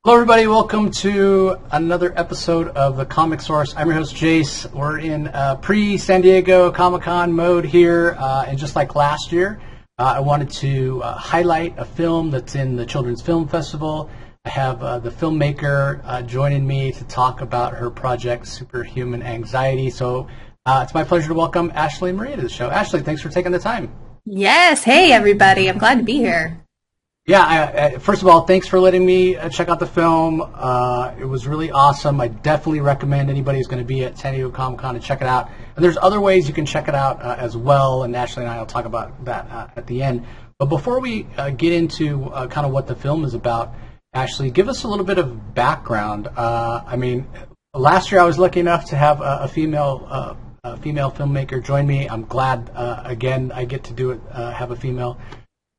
Hello, everybody. Welcome to another episode of the Comic Source. I'm your host, Jace. We're in pre-San Diego Comic-Con mode here, and just like last year, I wanted to highlight a film that's in the Children's Film Festival. I have the filmmaker joining me to talk about her project, Superhuman Anxiety. So it's my pleasure to welcome Ashley Maria to the show. Ashley, thanks for taking the time. Yes. Hey, everybody. I'm glad to be here. Yeah, first of all, thanks for letting me check out the film. It was really awesome. I definitely recommend anybody who's going to be at San Diego Comic-Con to check it out. And there's other ways you can check it out as well, and Ashley and I will talk about that at the end. But before we get into kind of what the film is about, Ashley, give us a little bit of background. Last year I was lucky enough to have a female filmmaker join me. I'm glad, again, I get to do it, have a female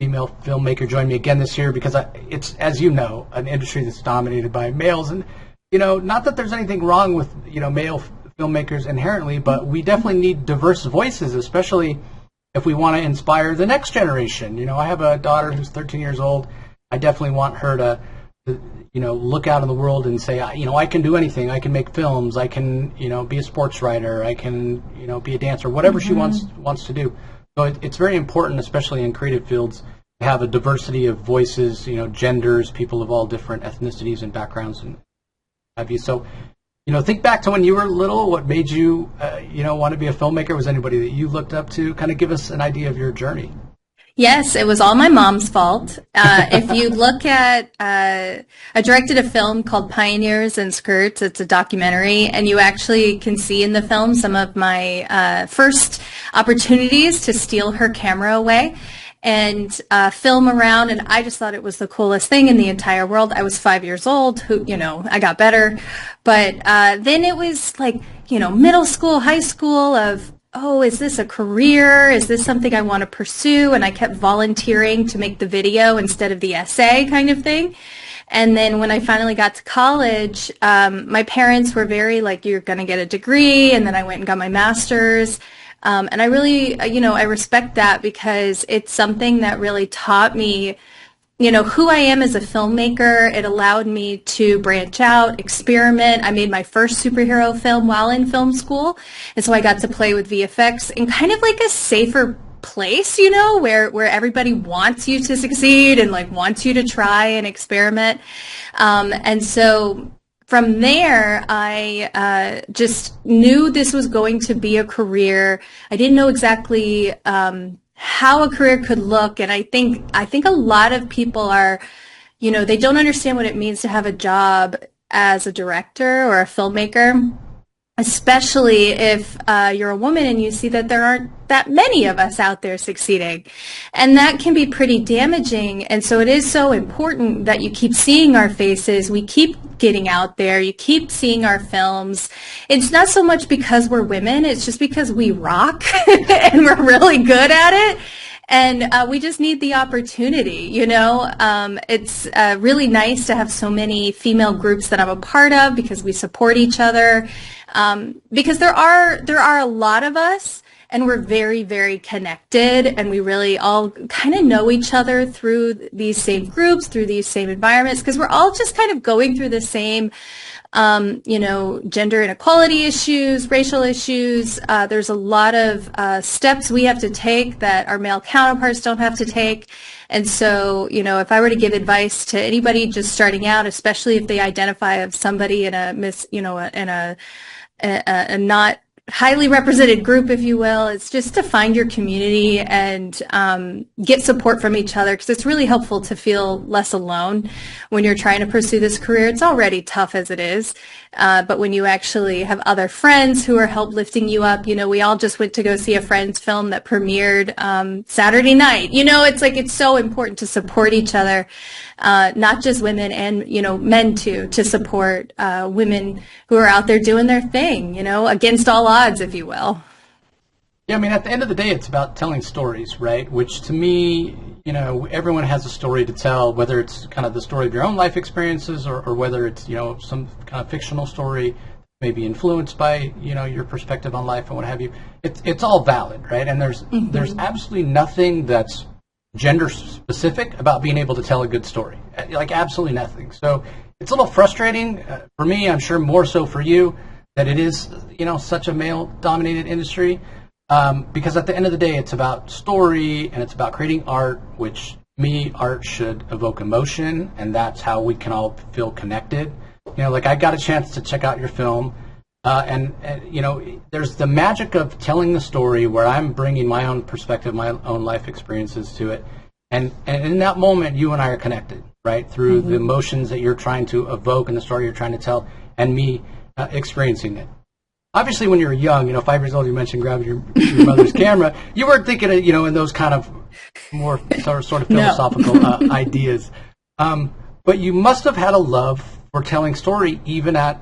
filmmaker join me again this year because it's, as you know, an industry that's dominated by males. And, not that there's anything wrong with, male filmmakers inherently, but we definitely need diverse voices, especially if we want to inspire the next generation. I have a daughter who's 13 years old. I definitely want her to look out in the world and say, I can do anything. I can make films. I can, be a sports writer. I can, be a dancer, whatever she wants to do. So it's very important, especially in creative fields, to have a diversity of voices, genders, people of all different ethnicities and backgrounds, and have you. So, think back to when you were little. What made you, want to be a filmmaker? Was anybody that you looked up to? Kind of give us an idea of your journey. Yes, it was all my mom's fault. If you look at, I directed a film called Pioneers in Skirts. It's a documentary, and you actually can see in the film some of my first opportunities to steal her camera away and film around, and I just thought it was the coolest thing in the entire world. I was 5 years old, I got better. But then it was like, middle school, high school of, oh, is this a career? Is this something I want to pursue? And I kept volunteering to make the video instead of the essay kind of thing. And then when I finally got to college, my parents were very like, you're going to get a degree. And then I went and got my master's. And I really, I respect that because it's something that really taught me who I am as a filmmaker. It allowed me to branch out, experiment. I made my first superhero film while in film school. And so I got to play with VFX in kind of like a safer place, where everybody wants you to succeed and like wants you to try and experiment. And so from there, I just knew this was going to be a career. I didn't know exactly how a career could look, and I think a lot of people are, they don't understand what it means to have a job as a director or a filmmaker, especially if you're a woman and you see that there aren't that many of us out there succeeding. And that can be pretty damaging. And so it is so important that you keep seeing our faces. We keep getting out there. You keep seeing our films. It's not so much because we're women. It's just because we rock and we're really good at it. And we just need the opportunity, It's really nice to have so many female groups that I'm a part of because we support each other. Because there are a lot of us, and we're very, very connected, and we really all kind of know each other through these same groups, through these same environments, because we're all just kind of going through the same gender inequality issues, racial issues. There's a lot of steps we have to take that our male counterparts don't have to take. And so, if I were to give advice to anybody just starting out, especially if they identify as somebody in a not highly represented group, if you will, it's just to find your community and get support from each other, because it's really helpful to feel less alone when you're trying to pursue this career. It's already tough as it is, but when you actually have other friends who are help lifting you up, we all just went to go see a friend's film that premiered Saturday night. It's so important to support each other, not just women and, men too, to support women who are out there doing their thing, against all odds, if you will. Yeah, at the end of the day, it's about telling stories, right? Which to me, everyone has a story to tell, whether it's kind of the story of your own life experiences or whether it's, some kind of fictional story maybe influenced by, your perspective on life and what have you. It's all valid, right? And there's absolutely nothing that's gender specific about being able to tell a good story. Like absolutely nothing. So it's a little frustrating for me. I'm sure more so for you that it is, such a male-dominated industry. Because at the end of the day, it's about story and it's about creating art, which art should evoke emotion, and that's how we can all feel connected. Like I got a chance to check out your film, and there's the magic of telling the story where I'm bringing my own perspective, my own life experiences to it, and in that moment, you and I are connected, right, through the emotions that you're trying to evoke and the story you're trying to tell, and me experiencing it. Obviously, when you were young, 5 years old, you mentioned grabbing your mother's camera. You weren't thinking of, in those kind of more sort of philosophical ideas. But you must have had a love for telling story even at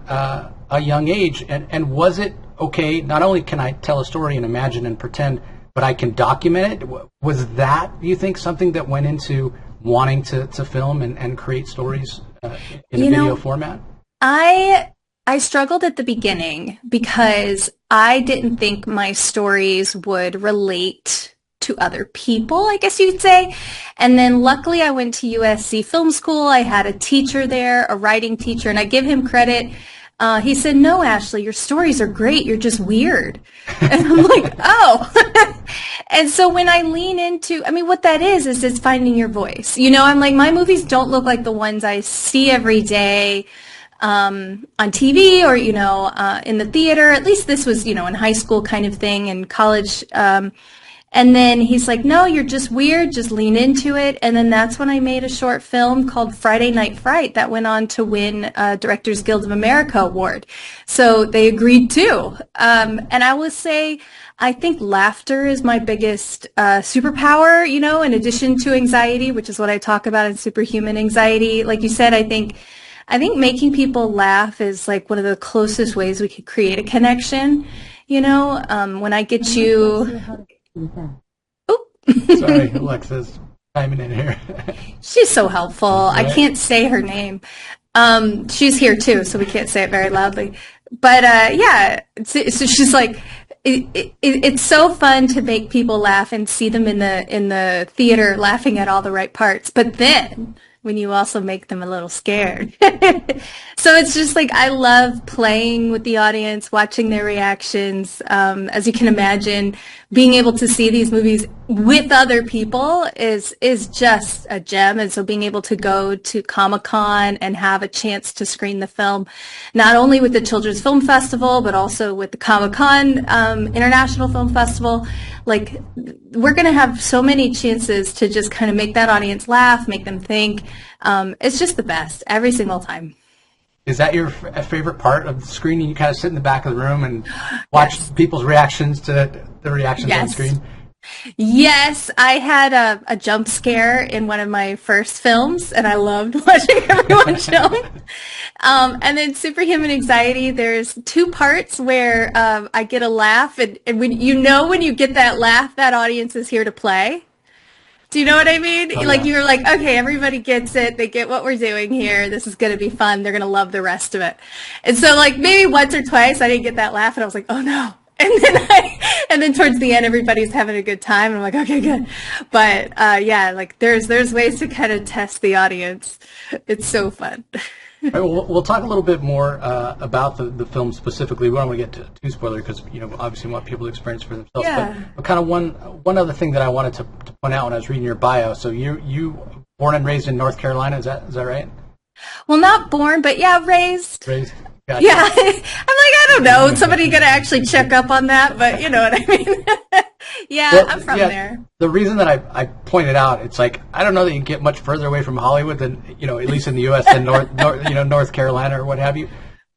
a young age. And was it okay? Not only can I tell a story and imagine and pretend, but I can document it. Was that, do you think, something that went into wanting to film and create stories in a video format? I struggled at the beginning because I didn't think my stories would relate to other people, I guess you'd say. And then luckily I went to USC Film School. I had a teacher there, a writing teacher, and I give him credit. He said, "No, Ashley, your stories are great. You're just weird." And I'm like, oh. And so when I lean into, what that is it's finding your voice. I'm like, my movies don't look like the ones I see every day on TV or, in the theater. At least this was, in high school kind of thing and college. And then he's like, "No, you're just weird. Just lean into it." And then that's when I made a short film called Friday Night Fright that went on to win Directors Guild of America award. So they agreed too. And I will say, I think laughter is my biggest superpower, in addition to anxiety, which is what I talk about in Superhuman Anxiety. Like you said, I think making people laugh is like one of the closest ways we could create a connection. When I get you. Oh. Sorry, Alexa's chiming in here. She's so helpful. Right? I can't say her name. She's here too, so we can't say it very loudly. But so she's like, it's so fun to make people laugh and see them in the theater laughing at all the right parts. But then when you also make them a little scared. So it's just like, I love playing with the audience, watching their reactions. As you can imagine, being able to see these movies with other people is just a gem. And so being able to go to Comic-Con and have a chance to screen the film, not only with the Children's Film Festival, but also with the Comic-Con International Film Festival, like, we're going to have so many chances to just kind of make that audience laugh, make them think. It's just the best every single time. Is that your favorite part of the screening? You kind of sit in the back of the room and watch people's reactions to the reactions on screen? Yes, I had a jump scare in one of my first films, and I loved watching everyone jump. And then Superhuman Anxiety, there's two parts where I get a laugh, and when you get that laugh, that audience is here to play. Do you know what I mean? Oh, like, you're like, okay, everybody gets it. They get what we're doing here. This is going to be fun. They're going to love the rest of it. And so, like, maybe once or twice I didn't get that laugh, and I was like, oh, no. And then towards the end, everybody's having a good time, and I'm like, okay, good. But, like, there's ways to kind of test the audience. It's so fun. All right, well, we'll talk a little bit more about the film specifically. We don't want to get too spoiler because obviously we want people to experience for themselves. Yeah. But kind of one other thing that I wanted to point out when I was reading your bio. So you born and raised in North Carolina, is that right? Well, not born, but raised. Raised. Gotcha. Yeah, I'm like, I don't know. Somebody gonna actually check up on that, but you know what I mean. I'm from there. The reason that I pointed out, it's like, I don't know that you can get much further away from Hollywood than, at least in the U.S. than North Carolina or what have you.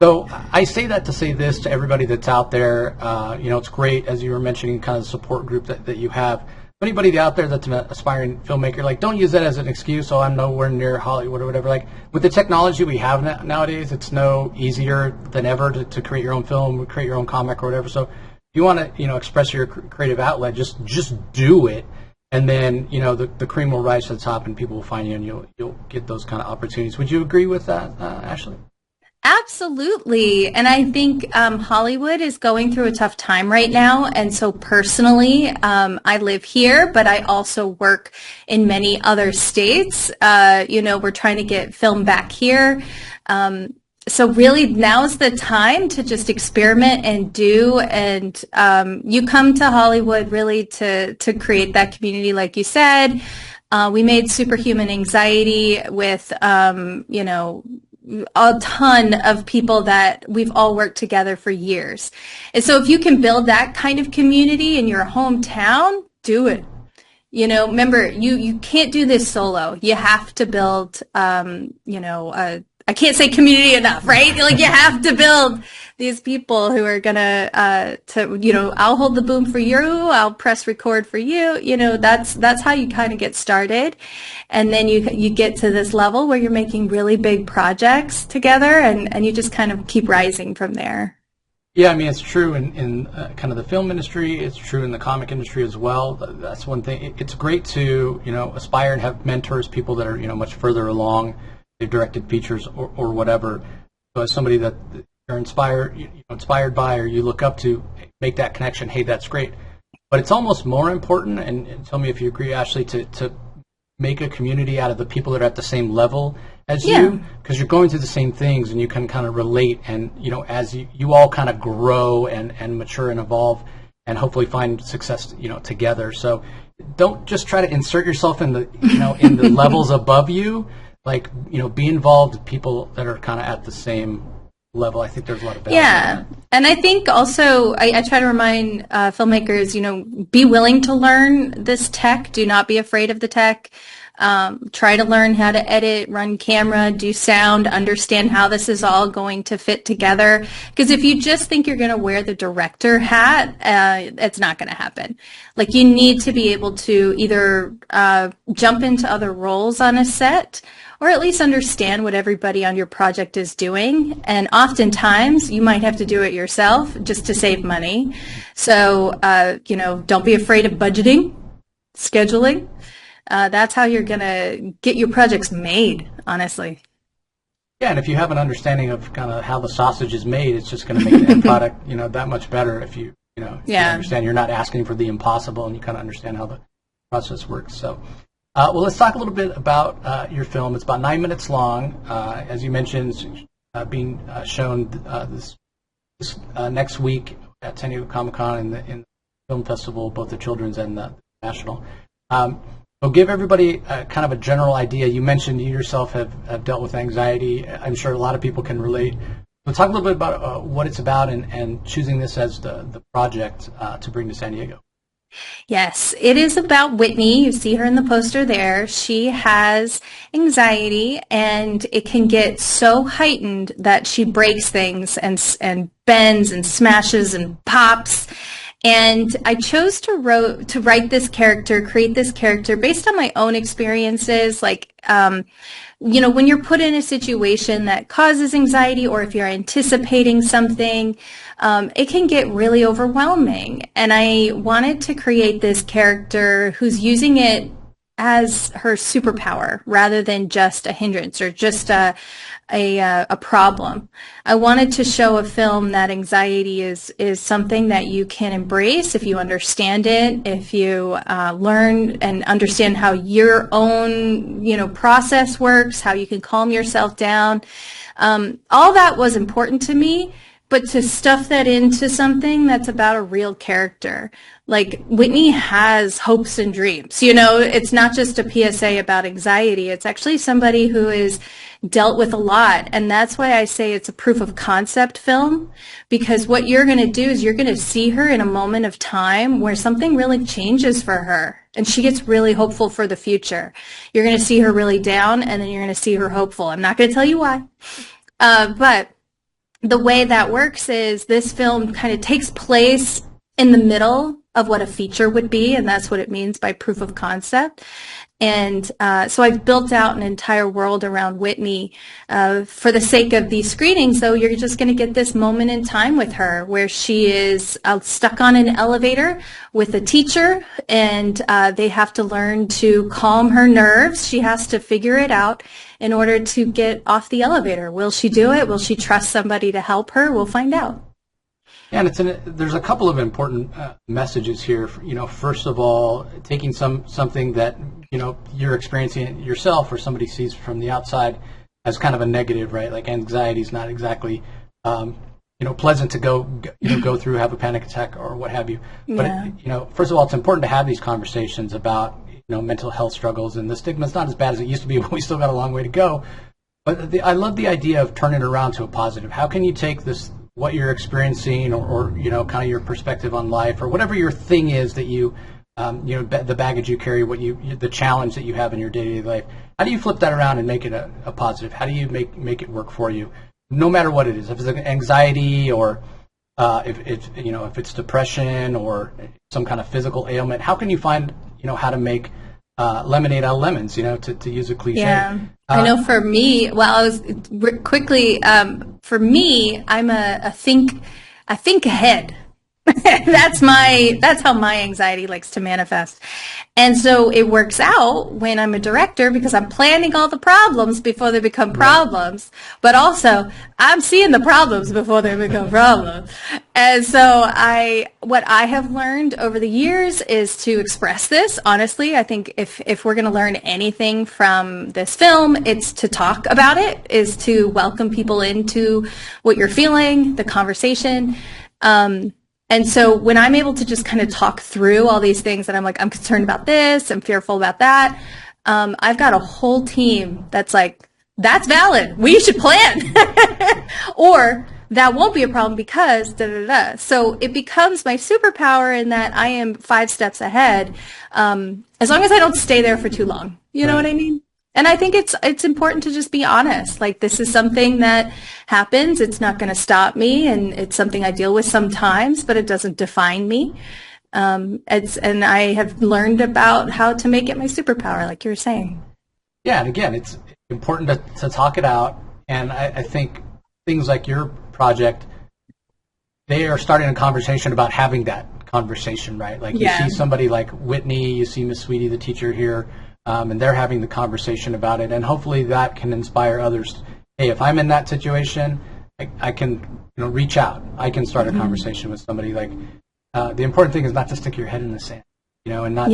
So I say that to say this to everybody that's out there. It's great, as you were mentioning, kind of the support group that you have. Anybody out there that's an aspiring filmmaker, like, don't use that as an excuse. Oh, I'm nowhere near Hollywood or whatever. Like, with the technology we have nowadays, it's no easier than ever to create your own film, create your own comic or whatever. So if you want to, express your creative outlet, just do it. And then, the cream will rise to the top and people will find you and you'll get those kind of opportunities. Would you agree with that, Ashley? Absolutely. And I think Hollywood is going through a tough time right now. And so personally, I live here, but I also work in many other states. We're trying to get film back here. So really now's the time to just experiment and do. And you come to Hollywood really to create that community, like you said. We made Superhuman Anxiety with, a ton of people that we've all worked together for years. And so if you can build that kind of community in your hometown, do it. Remember, you can't do this solo. You have to build, I can't say community enough, right? Like you have to build these people who are gonna, I'll hold the boom for you, I'll press record for you. That's how you kind of get started, and then you get to this level where you're making really big projects together, and you just kind of keep rising from there. Yeah, I mean, it's true in kind of the film industry. It's true in the comic industry as well. That's one thing. It's great to aspire and have mentors, people that are much further along. They've directed features or whatever. So as somebody that you're inspired by, or you look up to, make that connection. Hey, that's great. But it's almost more important, and tell me if you agree, Ashley, to make a community out of the people that are at the same level as you, because you're going through the same things, and you can kind of relate. And as you all kind of grow and mature and evolve, and hopefully find success, together. So don't just try to insert yourself in the in the levels above you. Like, be involved with people that are kind of at the same level. I think there's a lot of value. Yeah. And I think also I try to remind filmmakers, be willing to learn this tech. Do not be afraid of the tech. Try to learn how to edit, run camera, do sound, understand how this is all going to fit together. Because if you just think you're going to wear the director hat, it's not going to happen. Like, you need to be able to either jump into other roles on a set, or at least understand what everybody on your project is doing. And oftentimes, you might have to do it yourself just to save money. So, don't be afraid of budgeting, scheduling. That's how you're going to get your projects made, honestly. Yeah, and if you have an understanding of kind of how the sausage is made, it's just going to make the end product, that much better if you understand you're not asking for the impossible, and you kind of understand how the process works. So, well, let's talk a little bit about your film. It's about 9 minutes long. As you mentioned, it's being shown this next week at San Diego Comic-Con in the film festival, both the children's and the national. So give everybody kind of a general idea. You mentioned you yourself have dealt with anxiety. I'm sure a lot of people can relate. So talk a little bit about what it's about and choosing this as the project to bring to San Diego. Yes, it is about Whitney. You see her in the poster there. She has anxiety, and it can get so heightened that she breaks things and bends and smashes and pops. And I chose to write this character, create this character based on my own experiences. Like, when you're put in a situation that causes anxiety, or if you're anticipating something, it can get really overwhelming. And I wanted to create this character who's using it as her superpower rather than just a hindrance or just a problem. I wanted to show a film that anxiety is something that you can embrace if you understand it, if you learn and understand how your own process works, how you can calm yourself down. All that was important to me, but to stuff that into something that's about a real character. Like, Whitney has hopes and dreams. It's not just a PSA about anxiety. It's actually somebody who is dealt with a lot. And that's why I say it's a proof of concept film, because what you're going to do is you're going to see her in a moment of time where something really changes for her. And she gets really hopeful for the future. You're going to see her really down, and then you're going to see her hopeful. I'm not going to tell you why. But the way that works is this film kind of takes place in the middle of what a feature would be, and that's what it means by proof of concept. And so I've built out an entire world around Whitney. For the sake of these screenings, though, you're just going to get this moment in time with her where she is stuck on an elevator with a teacher, and they have to learn to calm her nerves. She has to figure it out in order to get off the elevator. Will she do it? Will she trust somebody to help her? We'll find out. And there's a couple of important messages here. First of all, taking something that you're experiencing yourself or somebody sees from the outside as kind of a negative, right? Like anxiety is not exactly pleasant to go through, have a panic attack or what have you. But first of all, it's important to have these conversations about mental health struggles, and the stigma is not as bad as it used to be, but we still got a long way to go. But I love the idea of turning it around to a positive. How can you take this, what you're experiencing, or kind of your perspective on life, or whatever your thing is that you, the baggage you carry, the challenge that you have in your day-to-day life. How do you flip that around and make it a positive? How do you make it work for you, no matter what it is? If it's anxiety, or if it's depression, or some kind of physical ailment, how can you find how to make lemonade out of lemons? To use a cliche. Yeah, I know. For me, for me, I'm a think ahead. That's how my anxiety likes to manifest. And so it works out when I'm a director, because I'm planning all the problems before they become problems, but also I'm seeing the problems before they become problems. And so what I have learned over the years is to express this honestly. I think if we're going to learn anything from this film, it's to talk about it, is to welcome people into what you're feeling, the conversation. And so when I'm able to just kind of talk through all these things that I'm like, I'm concerned about this, I'm fearful about that, I've got a whole team that's like, that's valid, we should plan. Or that won't be a problem because da da da. So it becomes my superpower in that I am 5 steps ahead, as long as I don't stay there for too long. You know what I mean? And I think it's important to just be honest. Like, this is something that happens. It's not going to stop me, and it's something I deal with sometimes, but it doesn't define me. And I have learned about how to make it my superpower, like you were saying. Yeah, and again, it's important to talk it out. And I think things like your project, they are starting a conversation about having that conversation, right? Like you see somebody like Whitney, you see Miss Sweetie, the teacher here, and they're having the conversation about it, and hopefully that can inspire others. Hey, if I'm in that situation, I can reach out. I can start a conversation with somebody. Like the important thing is not to stick your head in the sand, and not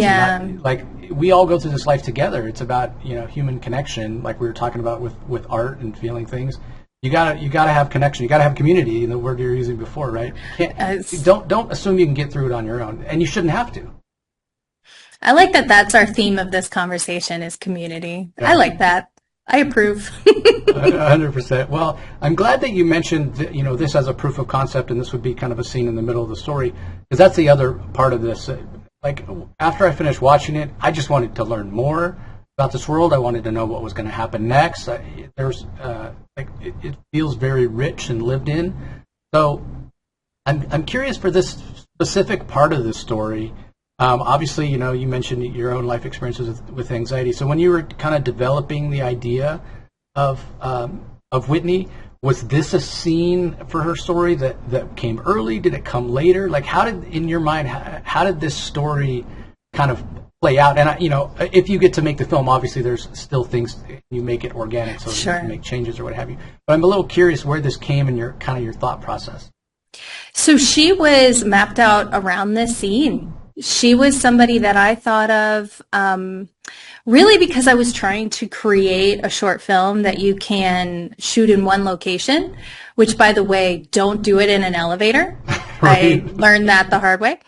like, we all go through this life together. It's about human connection, like we were talking about with art and feeling things. You gotta have connection. You gotta have community, the word you were using before, right? Don't assume you can get through it on your own, and you shouldn't have to. I like that. That's our theme of this conversation, is community. Yeah. I like that. I approve. 100%. Well, I'm glad that you mentioned this as a proof of concept, and this would be kind of a scene in the middle of the story, because that's the other part of this. Like, after I finished watching it, I just wanted to learn more about this world. I wanted to know what was going to happen next. It feels very rich and lived in. So I'm curious for this specific part of the story. Obviously, you mentioned your own life experiences with anxiety. So when you were kind of developing the idea of Whitney, was this a scene for her story that came early? Did it come later? Like, in your mind, how did this story kind of play out? And if you get to make the film, obviously there's still things, you make it organic, so you can make changes or what have you. But I'm a little curious where this came in your thought process. So she was mapped out around this scene. She was somebody that I thought of really because I was trying to create a short film that you can shoot in one location, which, by the way, don't do it in an elevator. Right. I learned that the hard way.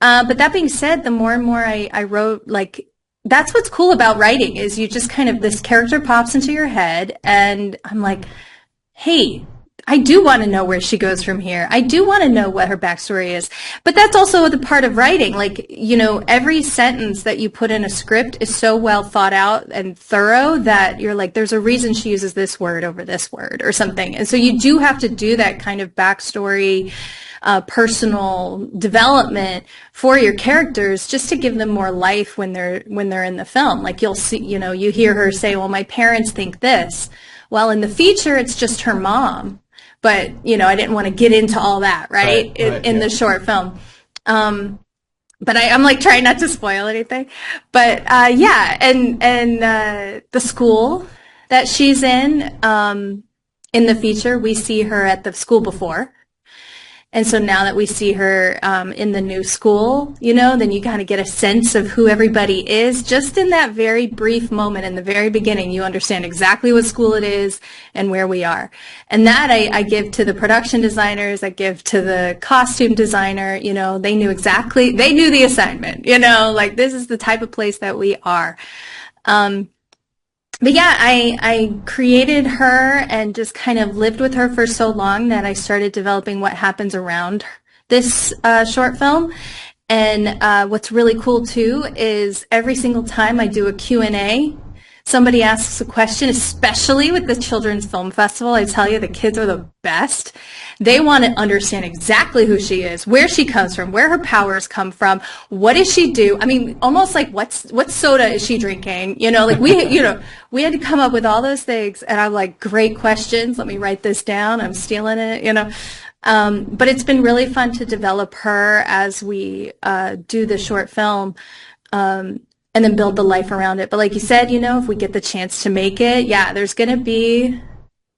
But that being said, the more and more I wrote, like, that's what's cool about writing, is you just kind of, this character pops into your head, and I'm like, hey, I do want to know where she goes from here. I do want to know what her backstory is. But that's also the part of writing. Like, every sentence that you put in a script is so well thought out and thorough that you're like, there's a reason she uses this word over this word or something. And so you do have to do that kind of backstory, personal development for your characters, just to give them more life when they're in the film. Like, you'll see, you hear her say, well, my parents think this. Well, in the feature, it's just her mom. But, I didn't want to get into all that, right, in the short film. But I'm like trying not to spoil anything. But, and the school that she's in the feature, we see her at the school before. And so now that we see her in the new school, then you kind of get a sense of who everybody is. Just in that very brief moment in the very beginning, you understand exactly what school it is and where we are. And that I give to the production designers, I give to the costume designer. They knew the assignment, like this is the type of place that we are. But yeah, I created her and just kind of lived with her for so long that I started developing what happens around this short film. And what's really cool too is every single time I do a Q&A, somebody asks a question, especially with the Children's Film Festival. I tell you, the kids are the best. They want to understand exactly who she is, where she comes from, where her powers come from, what does she do? I mean, almost like what soda is she drinking? Like we had to come up with all those things, and I'm like, great questions. Let me write this down. I'm stealing it, But it's been really fun to develop her as we do the short film. And then build the life around it. But like you said, if we get the chance to make it, yeah, there's going to be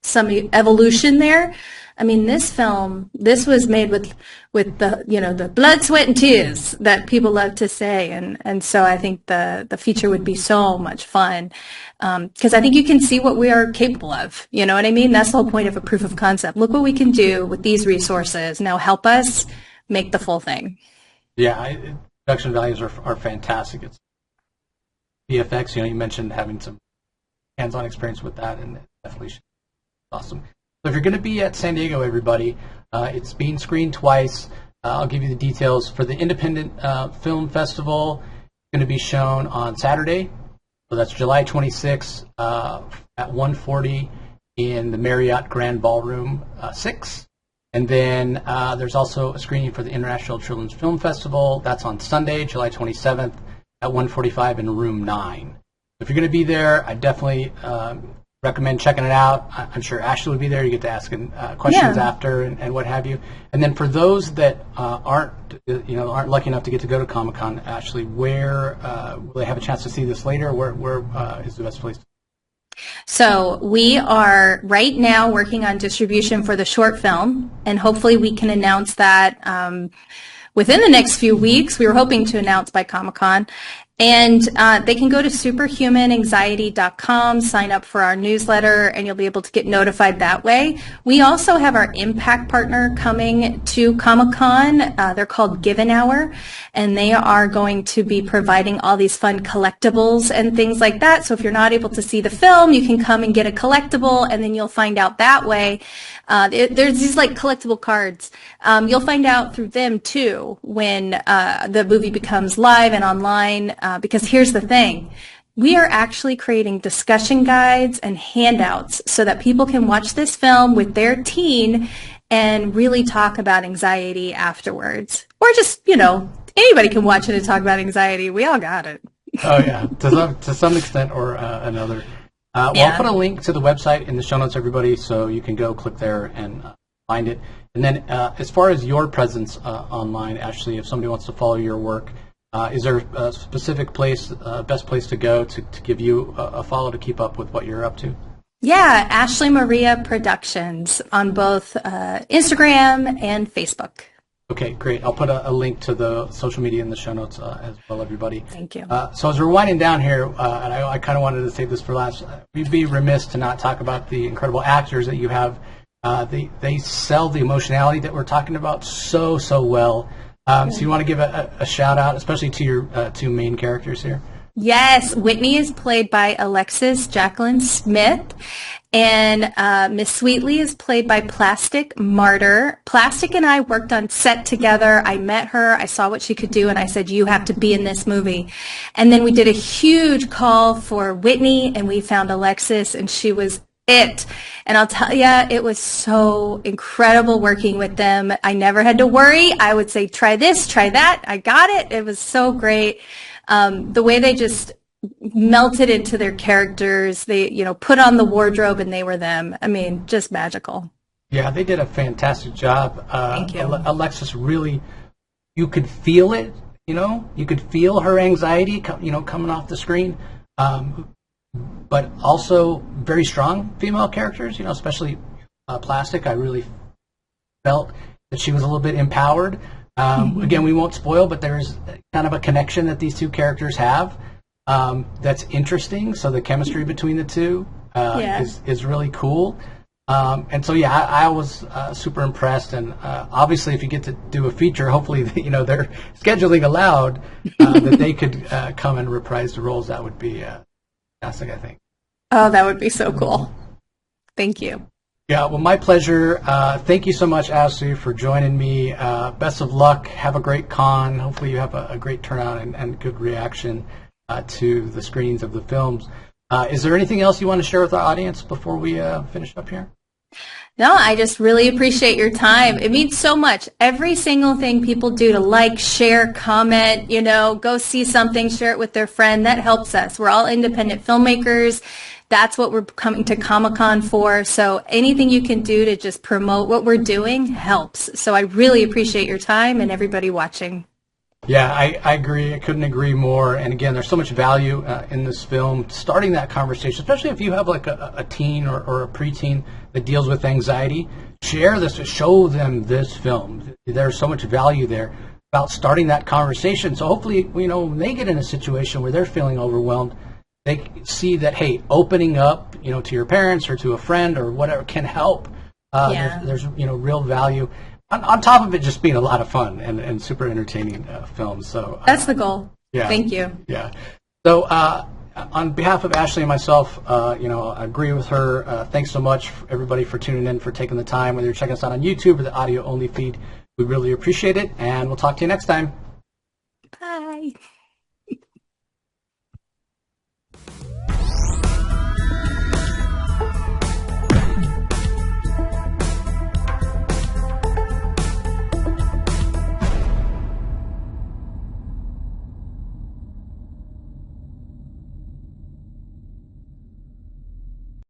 some evolution there. I mean, this was made with the, the blood, sweat, and tears that people love to say. And so I think the feature would be so much fun. Because I think you can see what we are capable of. You know what I mean? That's the whole point of a proof of concept. Look what we can do with these resources. Now help us make the full thing. Yeah, production values are fantastic. It's VFX, you mentioned having some hands-on experience with that, and definitely awesome. So if you're going to be at San Diego, everybody, it's being screened twice. I'll give you the details. For the Independent Film Festival, it's going to be shown on Saturday. So that's July 26th at 1:40 in the Marriott Grand Ballroom 6. And then there's also a screening for the International Children's Film Festival. That's on Sunday, July 27th. At 1:45 in room 9. If you're going to be there, I definitely recommend checking it out. I'm sure Ashley will be there. You get to ask questions after and what have you. And then for those that aren't lucky enough to get to go to Comic-Con, Ashley, where will they have a chance to see this later? Where is the best place? So we are right now working on distribution for the short film, and hopefully we can announce that within the next few weeks. We were hoping to announce by Comic-Con. And they can go to superhumananxiety.com, sign up for our newsletter, and you'll be able to get notified that way. We also have our impact partner coming to Comic-Con. They're called Given Hour, and they are going to be providing all these fun collectibles and things like that. So if you're not able to see the film, you can come and get a collectible, and then you'll find out that way. There's these like collectible cards. You'll find out through them too when the movie becomes live and online. Because here's the thing. We are actually creating discussion guides and handouts so that people can watch this film with their teen and really talk about anxiety afterwards. Or just, anybody can watch it and talk about anxiety. We all got it. Oh, yeah, to some extent or another. I'll put a link to the website in the show notes, everybody, so you can go click there and find it. And then as far as your presence online, Ashley, if somebody wants to follow your work, is there a specific place, best place to go to give you a follow to keep up with what you're up to? Yeah, Ashley Maria Productions on both Instagram and Facebook. Okay, great. I'll put a link to the social media in the show notes as well, everybody. Thank you. So as we're winding down here, and I kind of wanted to save this for last, we'd be remiss to not talk about the incredible actors that you have. They sell the emotionality that we're talking about so well. So you want to give a shout out, especially to your two main characters here? Yes, Whitney is played by Alexis Jacqueline Smith, and Miss Sweetley is played by Plastic Martyr. Plastic and I worked on set together. I met her, I saw what she could do, and I said, you have to be in this movie. And then we did a huge call for Whitney, and we found Alexis, and she was it. And I'll tell you, it was so incredible working with them. I never had to worry. I would say, try this, try that. I got it. It was so great. The way they just melted into their characters, they, put on the wardrobe and they were them. I mean, just magical. Yeah, they did a fantastic job. Thank you. Alexis really, you could feel it, you could feel her anxiety, coming off the screen. but also very strong female characters. Especially Plastic. I really felt that she was a little bit empowered. Again, we won't spoil, but there's kind of a connection that these two characters have that's interesting. So the chemistry between the two is really cool. And so, I was super impressed. And obviously, if you get to do a feature, hopefully, they're scheduling allowed that they could come and reprise the roles. That would be fantastic, I think. Oh, that would be so cool. Thank you. Yeah, well, my pleasure. Thank you so much, Ashley, for joining me. Best of luck. Have a great con. Hopefully you have a great turnout and good reaction to the screenings of the films. Is there anything else you want to share with our audience before we finish up here? No, I just really appreciate your time. It means so much. Every single thing people do to like, share, comment, go see something, share it with their friend, that helps us. We're all independent filmmakers. That's what we're coming to Comic-Con for. So anything you can do to just promote what we're doing helps. So I really appreciate your time and everybody watching. Yeah, I agree. I couldn't agree more. And again, there's so much value in this film. Starting that conversation, especially if you have like a teen or a preteen that deals with anxiety, share this, show them this film. There's so much value there about starting that conversation. So hopefully, when they get in a situation where they're feeling overwhelmed, they see that, hey, opening up, to your parents or to a friend or whatever can help. There's real value. On top of it just being a lot of fun and super entertaining films. So that's the goal. Yeah. Thank you. Yeah. So on behalf of Ashley and myself, I agree with her. Thanks so much, everybody, for tuning in, for taking the time, whether you're checking us out on YouTube or the audio-only feed. We really appreciate it, and we'll talk to you next time. Bye.